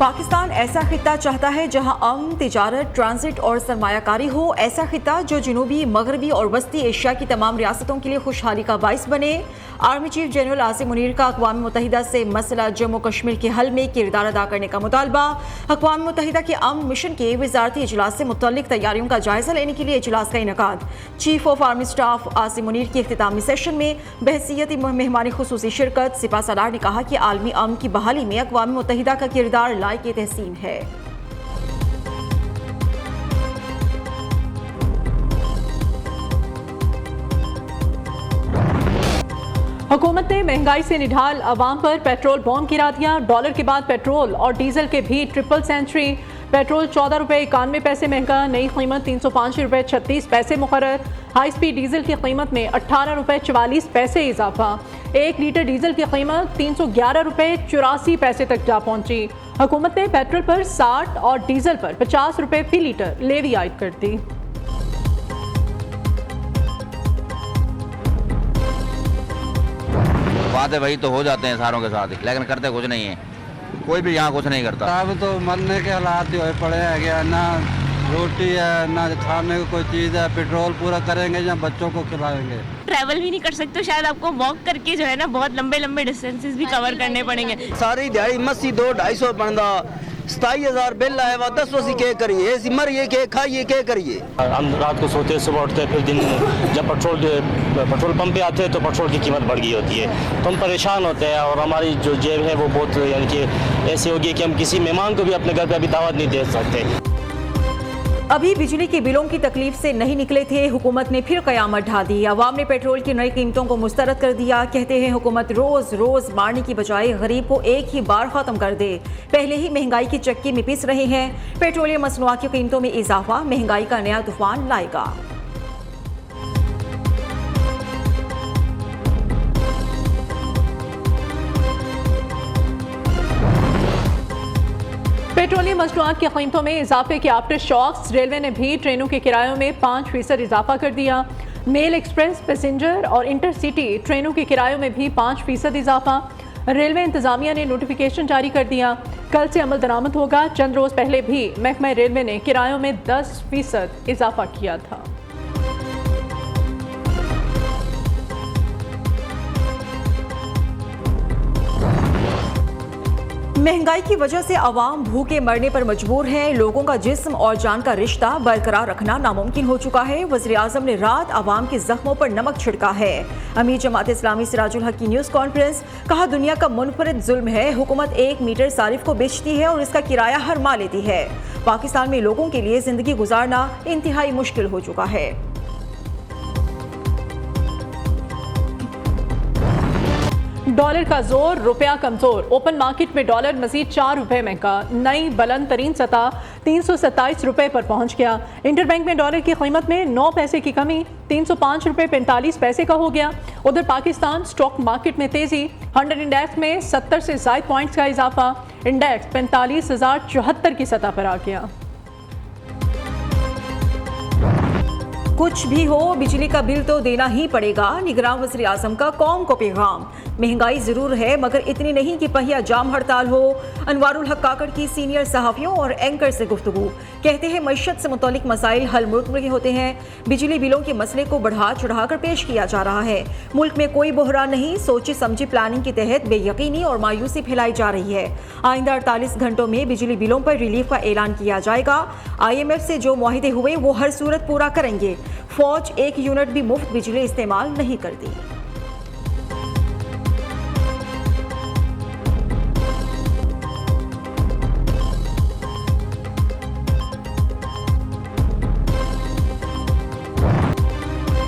पाकिस्तान ऐसा खित्ता चाहता है जहां अमन, तिजारत, ट्रांजिट और सरमायाकारी हो। ऐसा खित्ता जो जनूबी, मगरबी और वस्ती एशिया की तमाम रियासतों के लिए खुशहाली का बाइस बने। Army chief general Asim Munir का अक़वाम मुत्तहिदा से मसला जम्मू कश्मीर के हल में किरदार अदा करने का मुतालबा। अक़वाम मुत्तहिदा के अमन मिशन के वज़ारती इजलास से मुतल्लिक तैयारियों का जायजा लेने के लिए इजलास का इनेकाद। Chief of army staff Asim Munir की इख्तितामी सेशन में बहसीयत मेहमान खुसूसी शिरकत। सिपा सलार ने कहा कि आलमी अमन की बहाली में अक़वाम मुत्तहिदा का किरदार लायक तहसीन है। हुकूमत ने महंगाई से निढाल अवाम पर पेट्रोल बॉम्ब गिरा दिया। डॉलर के बाद पेट्रोल और डीजल के भी ट्रिपल सेंचुरी। पेट्रोल 14 रुपये 91 पैसे महंगा, नई कीमत 305 रुपये 36 पैसे मुकर्रर। हाई स्पीड डीजल की कीमत में 18 रुपये 44 पैसे इजाफा। 1 लीटर डीजल की कीमत 311 रुपये 84 पैसे तक जा पहुंची। हुकूमत ने पेट्रोल पर 60 और डीजल पर 50 रुपये फी लीटर लेवी आयद कर दी। बातें वही तो हो जाते हैं सारों के साथ, लेकिन करते कुछ नहीं है। कोई भी यहाँ कुछ नहीं करता। अब तो मरने के हालात ही हुए पड़े हैं क्या, ना रोटी है ना खाने को कोई चीज़ है। पेट्रोल पूरा करेंगे या बच्चों को खिलाएंगे। ट्रैवल भी नहीं कर सकते तो शायद आपको वॉक करके जो है ना बहुत लंबे लंबे डिस्टेंसेस भी कवर करने पड़ेंगे। सारी दिहाड़ी मस्सी 200-250 बनता, 27,000 बिल आए हुआ 10 वसी के करिए, मरिए के खाइए के करिए। हम रात को सोते सुबह उठते फिर दिन जब पेट्रोल पंप पे आते हैं तो पेट्रोल की कीमत बढ़ गई होती है तो हम परेशान होते हैं और हमारी जो जेब है वो बहुत यानी कि ऐसी होगी कि हम किसी मेहमान को भी अपने घर पे अभी दावत नहीं दे सकते। अभी बिजली के बिलों की तकलीफ से नहीं निकले थे, हुकूमत ने फिर कयामत ढा दी। अवाम ने पेट्रोल की नई कीमतों को मुस्तरद कर दिया। कहते हैं हुकूमत रोज रोज मारने की बजाय गरीब को एक ही बार खत्म कर दे। पहले ही महंगाई की चक्की में पिस रहे हैं। पेट्रोलियम मसनूआत की कीमतों में इजाफा महंगाई का नया तूफान लाएगा। पेट्रोलियम मसनूआत की कीमतों में इजाफे के आफ्टर शॉक्स रेलवे ने भी ट्रेनों के किरायों में 5% इजाफा कर दिया। मेल एक्सप्रेस, पैसेंजर और इंटरसिटी ट्रेनों के किरायों में भी 5% इजाफा। रेलवे इंतजामिया ने नोटिफिकेशन जारी कर दिया, कल से अमल दरामद होगा। चंद रोज पहले भी महकमा रेलवे ने किरायों में 10% इजाफा किया था। महंगाई की वजह से आवाम भूखे मरने पर मजबूर है। लोगों का जिस्म और जान का रिश्ता बरकरार रखना नामुमकिन हो चुका है। वज़ीर आज़म ने रात आवाम के जख्मों पर नमक छिड़का है। अमीर जमात इस्लामी सिराजुल हक की न्यूज़ कॉन्फ्रेंस, कहा दुनिया का मुनफरिद जुल्म है। हुकूमत 1 मीटर सारिफ को बेचती है और इसका किराया हर माह लेती है। पाकिस्तान में लोगों के लिए जिंदगी गुजारना इंतहाई मुश्किल हो चुका है। डॉलर का जोर, रुपया कमजोर। ओपन मार्केट में डॉलर मजीद 4 रुपये महंगा, नई बुलंद तरीन सतह 327 रुपये पर पहुंच गया। इंटरबैंक में डॉलर की कीमत में 9 पैसे की कमी 305 रुपये 45 पैसे का हो गया। उधर पाकिस्तान स्टॉक मार्केट में तेजी, 100 इंडेक्स में 70 से ज़ायद पॉइंट्स का इजाफा। इंडेक्स 45,074 की सतह पर आ गया। कुछ भी हो, बिजली का बिल तो देना ही पड़ेगा। निगरान वज़ीर आज़म का कौम को पैगाम। महंगाई जरूर है मगर इतनी नहीं कि पहिया जाम हड़ताल हो। अनवारुल हक काकड़ की सीनियर सहाफ़ियों और एंकर से गुफ्तगू, कहते हैं मईशत से मुतालिक मसाइल हल मुल्क में होते हैं। बिजली बिलों के मसले को बढ़ा चढ़ाकर पेश किया जा रहा है। मुल्क में कोई बहरान नहीं, सोची समझी प्लानिंग के तहत बेयकीनी और मायूसी फैलाई जा रही है। आइंदा 48 घंटों में बिजली बिलों पर रिलीफ का ऐलान किया जाएगा। IMF से जो मुआहिदे हुए वो हर सूरत पूरा करेंगे। फौज 1 यूनिट भी मुफ्त बिजली इस्तेमाल नहीं करती।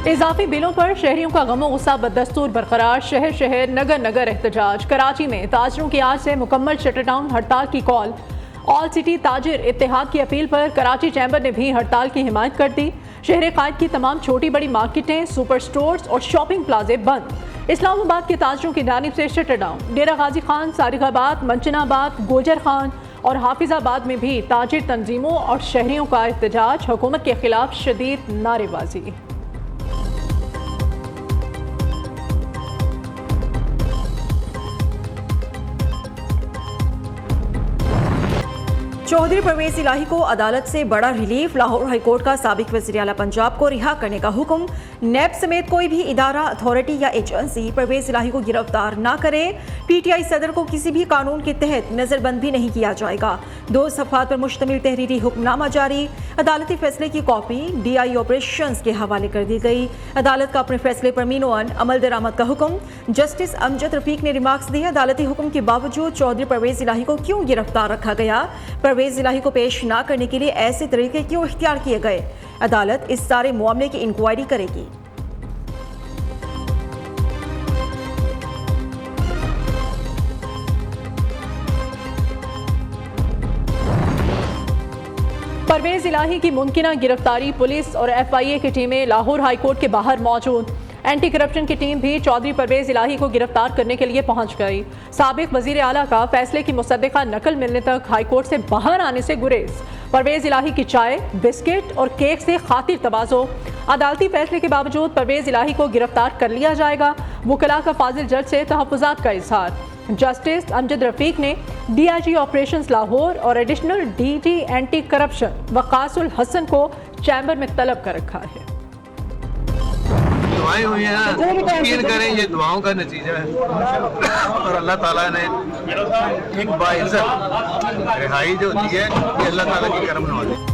इजाफी बिलों पर शहरियों का गमो गुस्सा बदस्तूर बरकरार। शहर शहर नगर नगर एहतजाज। कराची में ताजरों की आज से मुकम्मल शटरडाउन हड़ताल की कॉल। ऑल सिटी ताजिर इत्तेहाद की अपील पर कराची चैम्बर ने भी हड़ताल की हिमायत कर दी। शहर कायद की तमाम छोटी बड़ी मार्केटें, सुपर स्टोर्स और शॉपिंग प्लाजे बंद। इस्लामाबाद के ताजरों की जानिब से शटरडाउन। डेरा गाजी खान, सारिगाबाद, मंचनाबाद, गोजर खान और हाफिजाबाद में भी ताजिर तंजीमों और शहरियों का एहतजाज। हुकूमत के खिलाफ शदीद नारेबाजी। चौधरी परवेज इलाही को अदालत से बड़ा रिलीफ। लाहौर हाईकोर्ट का साबिक वज़ीर आला पंजाब को रिहा करने का हुक्म। नैब समेत कोई भी इदारा, अथॉरिटी या एजेंसी परवेज इलाही को गिरफ्तार ना करे। पीटीआई सदर को किसी भी कानून के तहत नजरबंद भी नहीं किया जाएगा। 2 सफ़हात पर मुश्तमिल तहरीरी हुक्मनामा जारी। अदालती फैसले की कॉपी DI ऑपरेशंस के हवाले कर दी गई। अदालत का अपने फैसले पर मीनोअन अमल दरामद का हुक्म। जस्टिस अमजद रफीक ने रिमार्क्स दिए, अदालती हुक्म के बावजूद चौधरी परवेज इलाही को क्यों गिरफ्तार रखा गया? परवेज इलाही को पेश ना करने के लिए ऐसे तरीके क्यों इख्तियार किए गए? अदालत इस सारे मामले की इंक्वायरी करेगी। परवेज इलाही की मुमकिना गिरफ्तारी। पुलिस और FIA की टीमें लाहौर हाईकोर्ट के बाहर मौजूद। एंटी करप्शन की टीम भी चौधरी परवेज इलाही को गिरफ्तार करने के लिए पहुंच गई। साबिक वजीर आला का फैसले की मुसद्दिका नकल मिलने तक हाईकोर्ट से बाहर आने से गुरेज। परवेज इलाही की चाय, बिस्किट और केक से खातिर तवाज़ो। अदालती फैसले के बावजूद परवेज इलाही को गिरफ्तार कर लिया जाएगा। वकला का फाजिल जज से तहफ़्फ़ुज़ात का इज़हार। जस्टिस अमजद रफीक ने DIG ऑपरेशंस लाहौर और additional DG anti corruption Waqasul Hasan को चैम्बर में तलब कर रखा है। दुआएं हुई हैं, यकीन करें ये दुआओं का नतीजा है और अल्लाह ताला ने एक बाइज्जत रिहाई जो दी है ये अल्लाह ताला की करम नवाज़ी।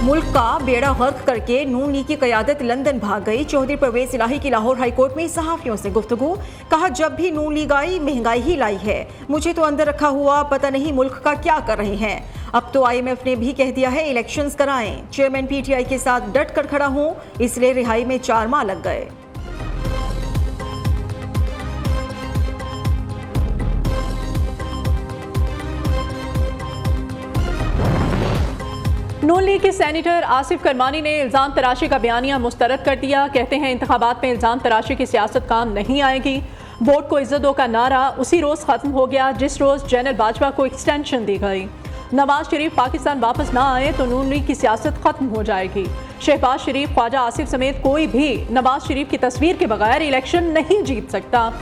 मुल्क का बेड़ा गर्क करके नून लीग की क़यादत लंदन भाग गई। चौधरी परवेज इलाही की लाहौर हाईकोर्ट में सहाफ़ियों से गुफ्तगू। कहा, जब भी नून लीग आई महंगाई ही लाई है, मुझे तो अंदर रखा हुआ पता नहीं मुल्क का क्या कर रहे हैं। अब तो IMF ने भी कह दिया है इलेक्शंस कराएं। चेयरमैन PTI के साथ डट कर खड़ा हूं, इसलिए रिहाई में 4 माह लग गए। नून लीग के सेनेटर आसिफ करमानी ने इल्ज़ाम तराशी का बयानिया मुस्तरद कर दिया। कहते हैं इंतखाबात में इल्ज़ाम तराशी की सियासत काम नहीं आएगी। वोट को इज्जत दो का नारा उसी रोज़ ख़त्म हो गया जिस रोज़ जनरल बाजवा को एक्सटेंशन दी गई। नवाज शरीफ पाकिस्तान वापस ना आए तो नून लीग की सियासत खत्म हो जाएगी। शहबाज शरीफ, ख्वाजा आसिफ समेत कोई भी नवाज शरीफ की तस्वीर के बगैर इलेक्शन नहीं जीत सकता।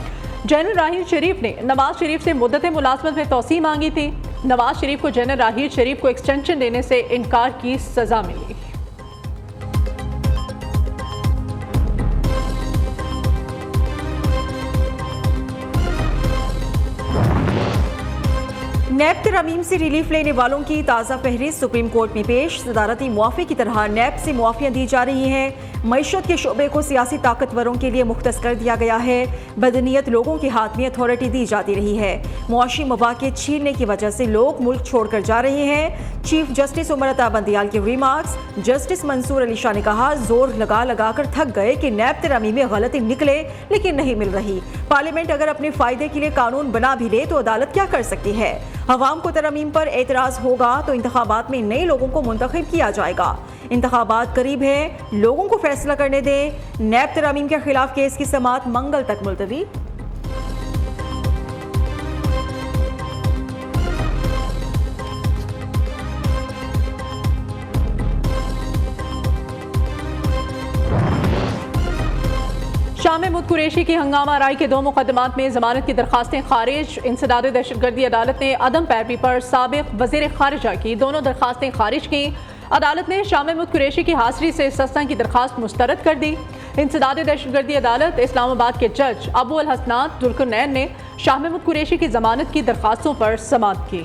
जनरल राहील शरीफ ने नवाज शरीफ से मुद्दत मुलाजमत में तोसी मांगी थी। नवाज शरीफ को जनरल राहील शरीफ को एक्सटेंशन देने से इनकार की सजा मिली। नैब तरमीम से रिलीफ लेने वालों की ताज़ा फहरिस्त सुप्रीम कोर्ट में पेश। सदारती मुआफ़े की तरह नैब से मुआफ़ियाँ दी जा रही हैं। मईशत के शोबे को सियासी ताकतवरों के लिए मुख्तस कर दिया गया है। बदनीयत लोगों के हाथ में अथॉरिटी दी जाती रही है। मुआशी मौक़े छीनने की वजह से लोग मुल्क छोड़कर जा रहे हैं। चीफ जस्टिस उमर अता बंदियाल के रिमार्क्स। जस्टिस मंसूर अली शाह ने कहा, जोर लगा लगा कर थक गए कि नैब तरमीम में गलती निकले लेकिन नहीं मिल रही। पार्लियामेंट अगर अपने फ़ायदे के लिए कानून बना भी ले तो अदालत क्या कर सकती है? अवाम को तरमीम पर एतराज़ होगा तो इंतखाबात में नए लोगों को मुंतखब किया जाएगा। इंतखाबात करीब है, लोगों को फैसला करने दें। नैब तरमीम के खिलाफ केस की समाअत मंगल तक मुलतवी। शाह महमूद कुरैशी की हंगामा राय के 2 मुकदमात में जमानत की दरखास्तें खारिज। इंसदाद दहशतगर्दी अदालत ने अदम पैरवी पर साबिक वज़ीर ख़ारिजा की दोनों दरखास्तें खारिज की। अदालत ने शाह महमूद कुरैशी की हाजिरी से सस्ता की दरखास्त मुस्तरद कर दी। इंसदाद दहशतगर्दी अदालत इस्लामाबाद के जज अबू अल हसनात दुल्कुरनैन ने शाह महमूद कुरैशी की जमानत की दरखास्तों पर समाअत की।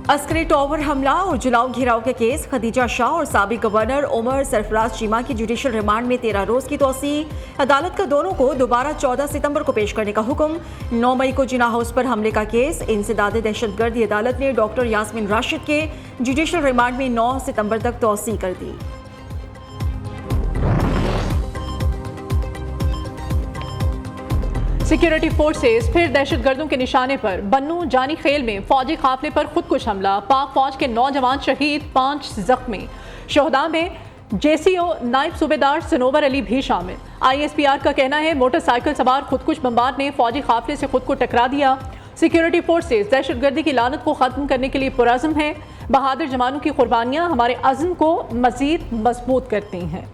अस्करी टॉवर हमला और जलाओ घेराव के केस। खदीजा शाह और साबिक गवर्नर उमर सरफराज चीमा की जुडिशल रिमांड में 13 रोज की तोसी। अदालत का दोनों को दोबारा 14 सितंबर को पेश करने का हुक्म। 9 मई को जिना हाउस पर हमले का केस। इंसदाद दहशतगर्दी अदालत ने डॉक्टर यास्मीन राशिद के जुडिशल रिमांड में 9 सितंबर तक तोसी कर दी। सिक्योरिटी फोर्सेस फिर दहशतगर्दों के निशाने पर। बन्नू जानी खेल में फौजी काफिले पर खुदकुश हमला। पाक फौज के 9 जवान शहीद, 5 जख्मी। शोहदा में JCO नायब सूबेदार सनोवर अली भी शामिल। ISPR का कहना है मोटरसाइकिल सवार खुदकुश बमबार ने फौजी काफिले से खुद को टकरा दिया। सिक्योरिटी फोर्सेस दहशतगर्दी की लानत को खत्म करने के लिए पुरअज़्म हैं। बहादुर जवानों की कुर्बानियां हमारे अज़्म को मज़ीद मजबूत करती हैं।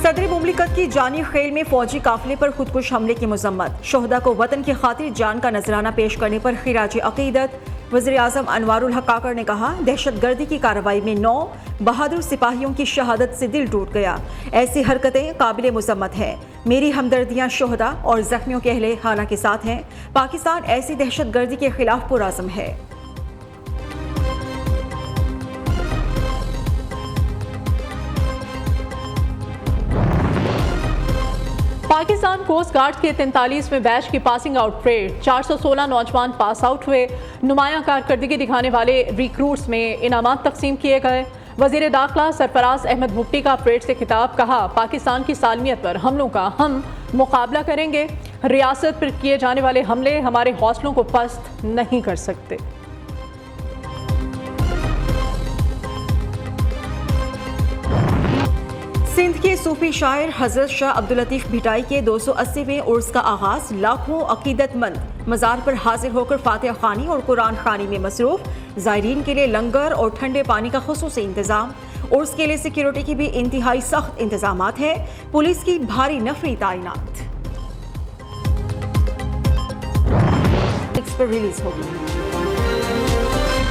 सदर मुमलिकत की जानी खेल में फौजी काफिले पर खुदकुश हमले की मजम्मत। शोहदा को वतन की खातिर जान का नजराना पेश करने पर खिराज अकीदत। वज़ीर आज़म अनवारुल हक काकड़ ने कहा, दहशतगर्दी की कार्रवाई में 9 बहादुर सिपाहियों की शहादत से दिल टूट गया। ऐसी हरकतें काबिल मुज़म्मत हैं। मेरी हमदर्दियाँ शोहदा और जख्मियों के अहले खाना के साथ हैं। पाकिस्तान ऐसी दहशतगर्दी के खिलाफ पुरअज़्म है। पाकिस्तान कोस्ट गार्ड के 43वें बैच की पासिंग आउट परेड 416 नौजवान पास आउट हुए। नुमायां कारकर्दगी दिखाने वाले रिक्रूट्स में इनामात तकसीम किए गए। वजीर दाखिला सरफराज अहमद भुट्टी का परेड से खिताब। कहा, पाकिस्तान की सालमियत पर हमलों का हम मुकाबला करेंगे। रियासत पर किए जाने वाले हमले हमारे हौसलों को पस्त नहीं कर सकते। सिंध के सूफी शायर हजरत शाह अब्दुल लतीफ भिटाई के 280वें उर्स का आगाज। लाखों अकीदतमंद मज़ार पर हाजिर होकर फातिहा खानी और कुरान खानी में मसरूफ। ज़ायरीन के लिए लंगर और ठंडे पानी का खुसूसी इंतजाम। उर्स के लिए सिक्योरिटी की भी इंतहाई सख्त इंतजामात है। पुलिस की भारी नफरी तैनात। पर रिलीज होगी।